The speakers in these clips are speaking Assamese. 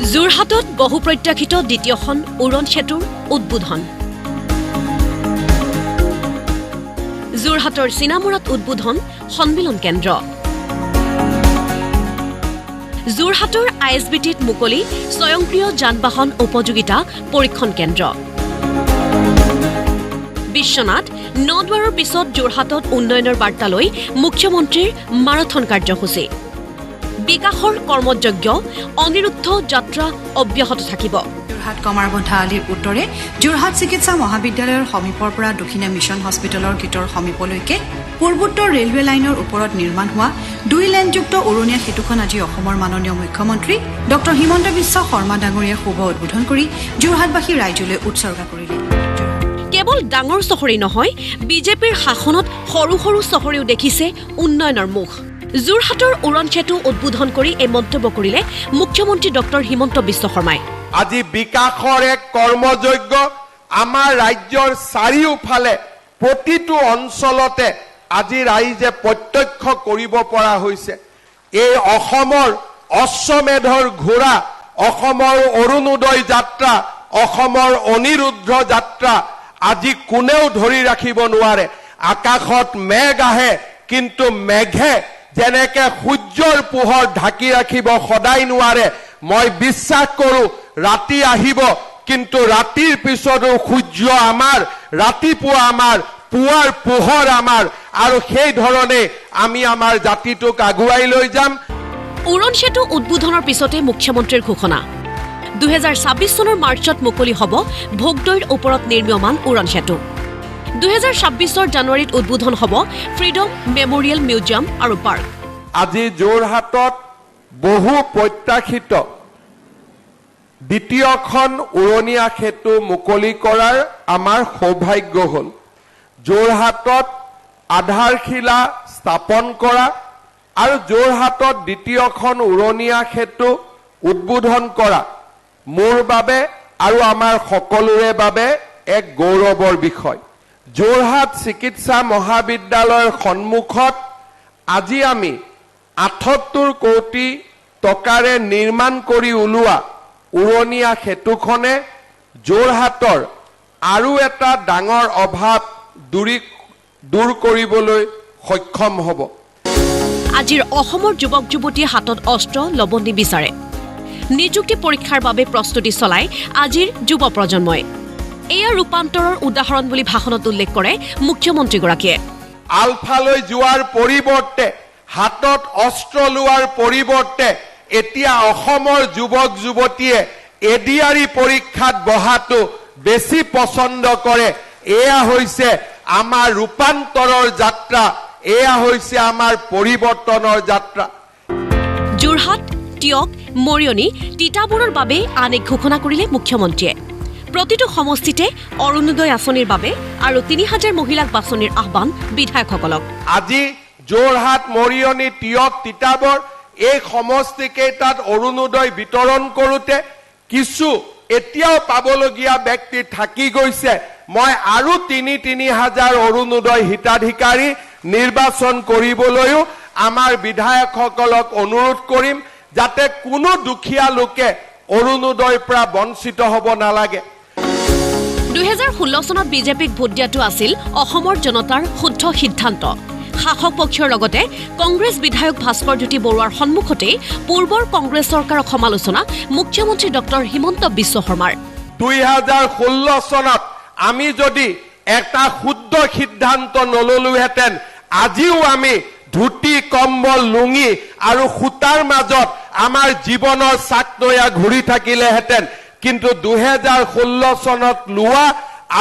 যোৰহাটত বহু প্ৰত্যাশিত দ্বিতীয়খন উৰণ সেতুৰ উদ্বোধন। যোৰহাটৰ চিনামুৰাত উদ্বোধন সন্মিলন কেন্দ্ৰ। যোৰহাটৰ ISBTত মুকলি স্বয়ংক্ৰিয় যান-বাহন উপযোগিতা পৰীক্ষণ কেন্দ্ৰ। বিশ্বনাথ নদুৱাৰৰ পিছত যোৰহাটত উন্নয়নৰ বাৰ্তা লৈ মুখ্যমন্ত্ৰীৰ মাৰাথন কাৰ্যসূচী। বিকাশৰ কৰ্মযজ্ঞ অনিৰুদ্ধ যাত্ৰা অব্যাহত থাকিব। যোৰহাট কমাৰবন্ধা আলিৰ উত্তৰে যোৰহাট চিকিৎসা মহাবিদ্যালয়ৰ সমীপৰ পৰা দক্ষিণা মিছন হস্পিটেলৰ গেটৰ সমীপলৈকে পূৰ্বোত্তৰ ৰেলৱে লাইনৰ ওপৰত নিৰ্মাণ হোৱা 2 লেনযুক্ত উৰণীয়া সেতুখন আজি অসমৰ মাননীয় মুখ্যমন্ত্ৰী ডক্টৰ হিমন্ত বিশ্ব শৰ্মা ডাঙৰীয়াই শুভ উদ্বোধন কৰি যোৰহাটবাসী ৰাইজলৈ উৎসৰ্গা কৰিলে। কেৱল ডাঙৰ চহৰেই নহয়, বিজেপিৰ শাসনত সৰু সৰু চহৰেও দেখিছে উন্নয়নৰ মুখ। যোৰহাটৰ উৰণ সেতু উদ্বোধন কৰি এই মন্তব্য কৰিলে মুখ্যমন্ত্ৰী ডক্টৰ হিমন্ত বিশ্ব শৰ্মাই। আজি বিকাশৰ এক কৰ্মযজ্ঞ আমাৰ ৰাজ্যৰ চাৰিওফালে প্ৰতিটো অঞ্চলতে আজি ৰাইজে প্ৰত্যক্ষ কৰিব পৰা হৈছে। এই অসমৰ অশ্বমেধৰ ঘোঁৰা, অসমৰ অৰুণোদয় যাত্ৰা, অসমৰ অনিৰুদ্ধ যাত্ৰা আজি কোনেও ধৰি ৰাখিব নোৱাৰে। আকাশত মেঘ আহে, কিন্তু মেঘে যেনেকে সূৰ্যৰ পোহৰ ঢাকি ৰাখিব সদায় নোৱাৰে। মই বিশ্বাস কৰোঁ ৰাতি আহিব, কিন্তু ৰাতিৰ পিছতো সূৰ্য আমাৰ, ৰাতিপুৱা আমাৰ, পুৱাৰ পোহৰ আমাৰ, আৰু সেই ধৰণে আমি আমাৰ জাতিটোক আগুৱাই লৈ যাম। উৰণ সেতু উদ্বোধনৰ পিছতে মুখ্যমন্ত্ৰীৰ ঘোষণা। 2026 চনৰ মাৰ্চত মুকলি হ'ব ভোগদৈৰ ওপৰত নিৰ্মীয়মান উৰণ সেতু। 2026 জানুৱাৰীত উদ্বোধন হ'ব ফ্ৰীডম মেমৰিয়েল মিউজিয়াম আৰু পাৰ্ক। আজি যোৰহাটত বহু প্ৰত্যাশিত দ্বিতীয়খন উৰণীয়া সেতু মুকলি কৰাৰ আমাৰ সৌভাগ্য হ'ল। যোৰহাটত আধাৰশিলা স্থাপন কৰা আৰু যোৰহাটত দ্বিতীয়খন উৰণীয়া সেতু উদ্বোধন কৰা মোৰ বাবে আৰু আমাৰ সকলোৰে বাবে এক গৌৰৱৰ বিষয়। যোৰহাট চিকিৎসা মহাবিদ্যালয়ৰ সন্মুখত আজি আমি 78 কোটি টকাৰে নিৰ্মাণ কৰি ওলোৱা উৰণীয়া সেতুখনে যোৰহাটৰ আৰু এটা ডাঙৰ অভাৱ দূৰ কৰিবলৈ সক্ষম হ'ব। আজিৰ অসমৰ যুৱক যুৱতীয়ে হাতত অস্ত্ৰ ল'ব নিবিচাৰে। নিযুক্তি পৰীক্ষাৰ বাবে প্ৰস্তুতি চলাই আজিৰ যুৱ প্ৰজন্মই। এয়া ৰূপান্তৰৰ উদাহৰণ বুলি ভাষণত উল্লেখ কৰে মুখ্যমন্ত্ৰীগৰাকীয়ে। আলফালৈ যোৱাৰ পৰিৱৰ্তে, হাতত অস্ত্ৰ লোৱাৰ পৰিৱৰ্তে এতিয়া অসমৰ যুৱক যুৱতীয়ে এডিআৰই পৰীক্ষাত বহাটো বেছি পছন্দ কৰে। এয়া হৈছে আমাৰ ৰূপান্তৰৰ যাত্ৰা, এয়া হৈছে আমাৰ পৰিৱৰ্তনৰ যাত্ৰা। যোৰহাট, টিয়ক, মৰিয়নি, তিতাবৰৰ বাবে আন এক ঘোষণা কৰিলে মুখ্যমন্ত্ৰীয়ে। প্ৰতিটো সমষ্টিতে অৰুণোদয় আঁচনিৰ বাবে আৰু 3000 মহিলাক বাছনিৰ আহ্বান বিধায়কসকলক। আজি যোৰহাট, মৰিয়নি, টিয়ক, তিতাবৰ এই সমষ্টিকেইটাত অৰুণোদয় বিতৰণ কৰোঁতে কিছু এতিয়াও পাবলগীয়া ব্যক্তি থাকি গৈছে। মই আৰু 3,000 অৰুণোদয় হিতাধিকাৰী নিৰ্বাচন কৰিবলৈ আমাৰ বিধায়কসকলক অনুৰোধ কৰিম, যাতে কোনো দুখীয়া লোকে অৰুণোদয়ৰ পৰা বঞ্চিত হ'ব নালাগে। 2016 চনত বিজেপিক ভোট দিয়াটো আছিল অসমৰ জনতাৰ শুদ্ধ সিদ্ধান্ত। শাসক পক্ষৰ লগতে কংগ্ৰেছ বিধায়ক ভাস্কৰ জ্যোতি বৰুৱাৰ সন্মুখতেই পূৰ্বৰ কংগ্ৰেছ চৰকাৰক সমালোচনা মুখ্যমন্ত্ৰী ডক্টৰ হিমন্ত বিশ্ব শৰ্মাৰ। 2016 চনত আমি যদি এটা শুদ্ধ সিদ্ধান্ত নললোহেঁতেন, আজিও আমি ধুতি, কম্বল, লুঙি আৰু সূতাৰ মাজত আমাৰ জীৱনৰ চাকনৈয়া ঘূৰি থাকিলেহেঁতেন। কিন্তু 2016 চনত লোৱা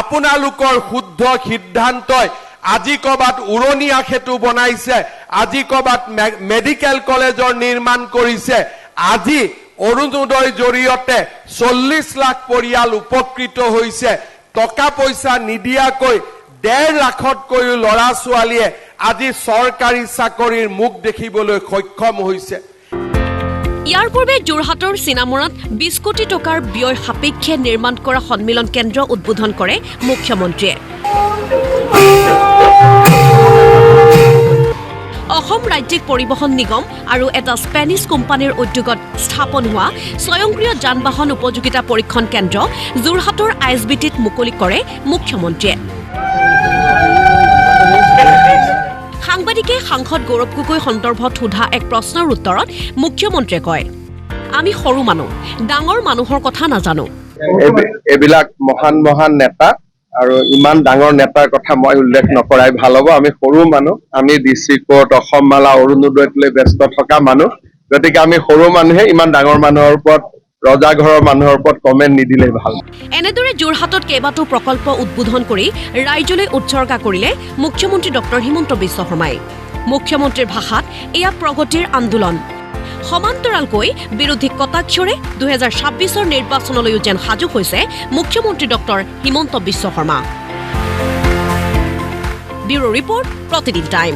আপোনালোকৰ শুদ্ধ সিদ্ধান্তই আজি ক'ৰবাত উৰণীয়া সেতু বনাইছে, আজি ক'ৰবাত মেডিকেল কলেজৰ নিৰ্মাণ কৰিছে। আজি অৰুণোদয়ৰ জৰিয়তে 40 লাখ পৰিয়াল উপকৃত হৈছে। টকা পইচা নিদিয়াকৈ 1.5 লাখতকৈও ল'ৰা ছোৱালীয়ে আজি চৰকাৰী চাকৰিৰ মুখ দেখিবলৈ সক্ষম হৈছে। ইয়াৰ পূৰ্বে যোৰহাটৰ চিনামুৰাত 20 কোটি টকাৰ ব্যয় সাপেক্ষে নিৰ্মাণ কৰা সন্মিলন কেন্দ্ৰ উদ্বোধন কৰে মুখ্যমন্ত্ৰীয়ে। অসম ৰাজ্যিক পৰিবহণ নিগম আৰু এটা স্পেনিছ কোম্পানীৰ উদ্যোগত স্থাপন হোৱা স্বয়ংক্ৰিয় যান বাহন উপযোগিতা পৰীক্ষণ কেন্দ্ৰ যোৰহাটৰ ISBTত মুকলি কৰে মুখ্যমন্ত্ৰীয়ে। সাংবাদিকে সাংসদ গৌৰৱ গগৈ সন্দৰ্ভত সোধা এক প্ৰশ্নৰ উত্তৰত মুখ্যমন্ত্ৰীয়ে কয়, আমি সৰু মানুহ, ডাঙৰ মানুহৰ কথা নাজানো। এইবিলাক মহান মহান নেতা আৰু ইমান ডাঙৰ নেতাৰ কথা মই উল্লেখ নকৰাই ভাল হ'ব। আমি সৰু মানুহ, আমি ডিষ্ট্ৰিক্ট কোৰ্ট, অসম মালা, অৰুণোদয়ক লৈ ব্যস্ত থকা মানুহ, গতিকে আমি সৰু মানুহে ইমান ডাঙৰ মানুহৰ ওপৰত, ৰজাঘৰৰ মানুহৰ ওপৰত কমেণ্ট নিদিলেই ভাল। এনেদৰে যোৰহাটত কেইবাটাও প্ৰকল্প উদ্বোধন কৰি ৰাইজলৈ উৎসৰ্গা কৰিলে মুখ্যমন্ত্ৰী ডক্টৰ হিমন্ত বিশ্ব শৰ্মাই। মুখ্যমন্ত্ৰীৰ ভাষাত এয়া প্ৰগতিৰ আন্দোলন। সমান্তৰালকৈ বিৰোধীক কটাক্ষৰে 2026 নিৰ্বাচনলৈও যেন সাজু হৈছে মুখ্যমন্ত্ৰী doctor Himanta Biswa Sarma. Bureau report, প্ৰতিদিন টাইম।